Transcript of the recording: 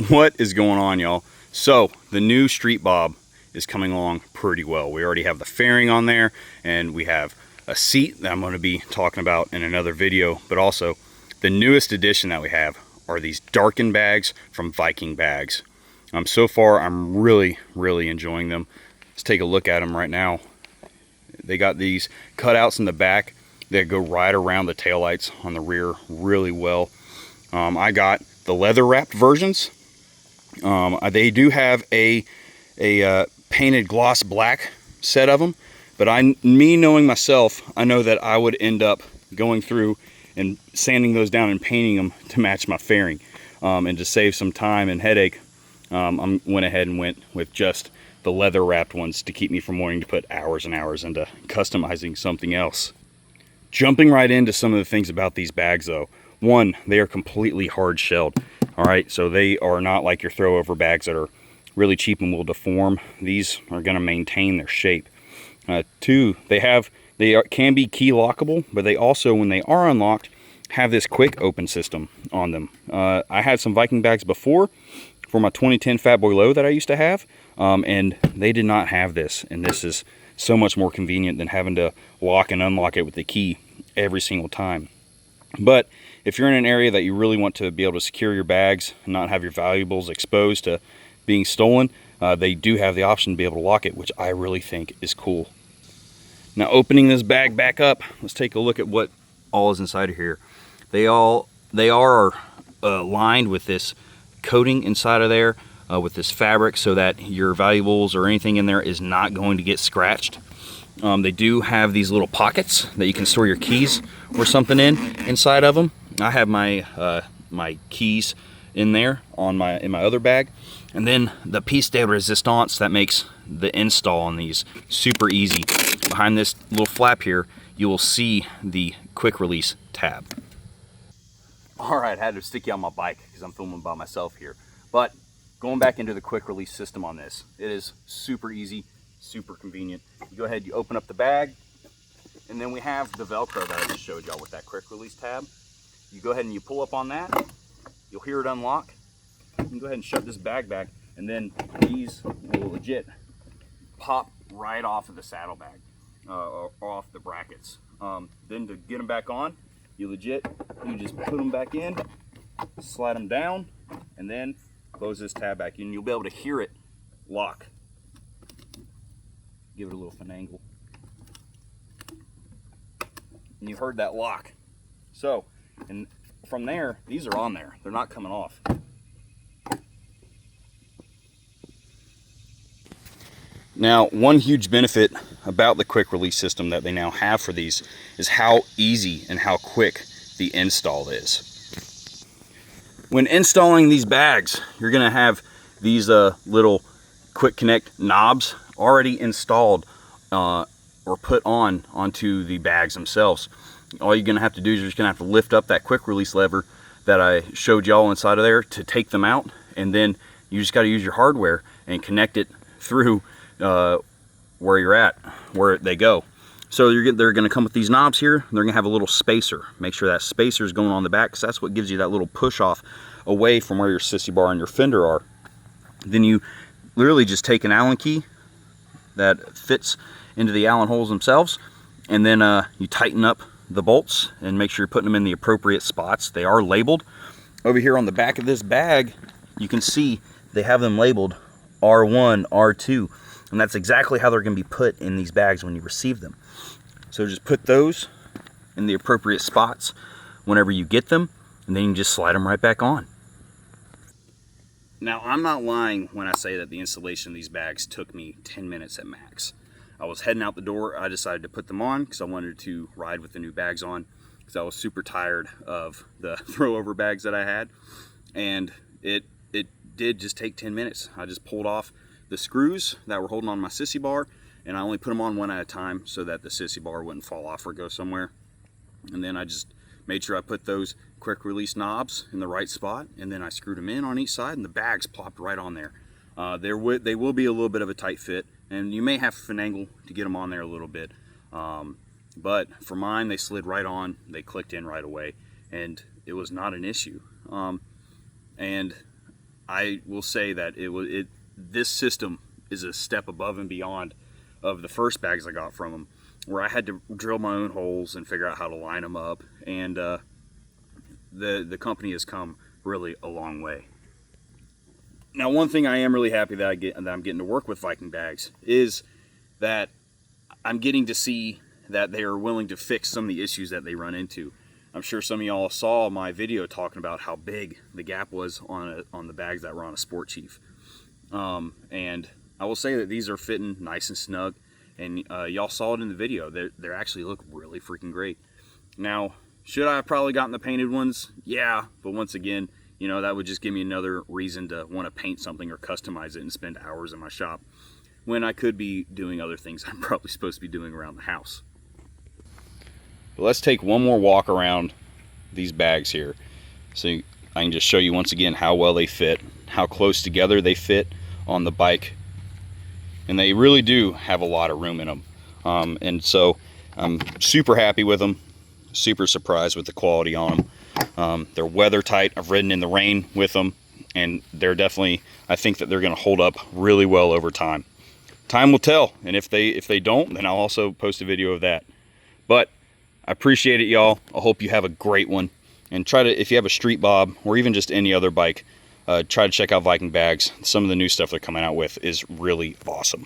What is going on, y'all? So the new Street Bob is coming along pretty well. We already have the fairing on there, and we have a seat that I'm going to be talking about in another video. But also the newest addition that we have are these Darkin bags from Viking Bags. So far I'm really enjoying them. Let's take a look at them right now. They got these cutouts in the back that go right around the taillights on the rear really well. I got the leather wrapped versions. They do have a painted gloss black set of them, but me knowing myself, I know that I would end up going through and sanding those down and painting them to match my fairing. And to save some time and headache, I went ahead and went with just the leather wrapped ones to keep me from wanting to put hours and hours into customizing something else. Jumping right into some of the things about these bags though. One, they are completely hard shelled. All right, so they are not like your throw over bags that are really cheap and will deform. These are going to maintain their shape. Two, they can be key lockable, but they also, when they are unlocked, have this quick open system on them. I had some Viking bags before for my 2010 Fat Boy Low that I used to have, and they did not have this, and this is so much more convenient than having to lock and unlock it with the key every single time. But if you're in an area that you really want to be able to secure your bags and not have your valuables exposed to being stolen, they do have the option to be able to lock it, which I really think is cool. Now, opening this bag back up, let's take a look at what all is inside of here. They are lined with this coating inside of there, with this fabric, so that your valuables or anything in there is not going to get scratched. They do have these little pockets that you can store your keys or something inside of them. I have my my keys in there in my other bag, and then the piece de resistance that makes the install on these super easy. Behind this little flap here, you will see the quick release tab. All right, I had to stick you on my bike because I'm filming by myself here. But going back into the quick release system on this, it is super easy, super convenient. You go ahead, you open up the bag, and then we have the Velcro that I just showed y'all with that quick release tab. You go ahead and you pull up on that, you'll hear it unlock. You can go ahead and shut this bag back, and then these will legit pop right off of the saddlebag, or off the brackets. Then to get them back on, you just put them back in, slide them down, and then close this tab back, and you'll be able to hear it lock. Give it a little finagle. And you heard that lock. So, and from there, these are on there. They're not coming off. Now, one huge benefit about the quick release system that they now have for these is how easy and how quick the install is. When installing these bags, you're going to have these little quick connect knobs already installed or put onto the bags themselves. All you're going to have to do is you're just going to have to lift up that quick release lever that I showed y'all inside of there to take them out, and then you just got to use your hardware and connect it through where you're at, where they go. So they're going to come with these knobs here. They're going to have a little spacer. Make sure that spacer is going on the back, because that's what gives you that little push off away from where your sissy bar and your fender are. Then you literally just take an Allen key that fits into the Allen holes themselves, and then you tighten up the bolts and make sure you're putting them in the appropriate spots. They are labeled. Over here on the back of this bag, you can see they have them labeled R1, R2, and that's exactly how they're going to be put in these bags when you receive them. So just put those in the appropriate spots whenever you get them, and then you can just slide them right back on. Now, I'm not lying when I say that the installation of these bags took me 10 minutes at max. I was heading out the door. I decided to put them on because I wanted to ride with the new bags on, because I was super tired of the throw over bags that I had, and it did just take 10 minutes. I just pulled off the screws that were holding on my sissy bar, and I only put them on one at a time so that the sissy bar wouldn't fall off or go somewhere. And then I just made sure I put those quick release knobs in the right spot, and then I screwed them in on each side, and the bags plopped right on there. They will be a little bit of a tight fit, and you may have to finagle to get them on there a little bit. But for mine, they slid right on, they clicked in right away, and it was not an issue. And I will say that this system is a step above and beyond of the first bags I got from them, where I had to drill my own holes and figure out how to line them up. And the company has come really a long way. Now, one thing I am really happy that I'm getting to work with Viking Bags is that I'm getting to see that they are willing to fix some of the issues that they run into. I'm sure some of y'all saw my video talking about how big the gap was on the bags that were on a Sport Chief. And I will say that these are fitting nice and snug, and y'all saw it in the video. They actually look really freaking great. Now, should I have probably gotten the painted ones? Yeah, but once again, you know, that would just give me another reason to want to paint something or customize it and spend hours in my shop, when I could be doing other things I'm probably supposed to be doing around the house. But let's take one more walk around these bags here, so I can just show you once again how well they fit, how close together they fit on the bike, and they really do have a lot of room in them. And so I'm super happy with them, super surprised with the quality on them. They're weather tight. I've ridden in the rain with them, and they're definitely, I think that they're going to hold up really well over time. Time will tell, and if they don't, then I'll also post a video of that. But I appreciate it, y'all. I hope you have a great one, and try to, if you have a Street Bob or even just any other bike, try to check out Viking Bags. Some of the new stuff they're coming out with is really awesome.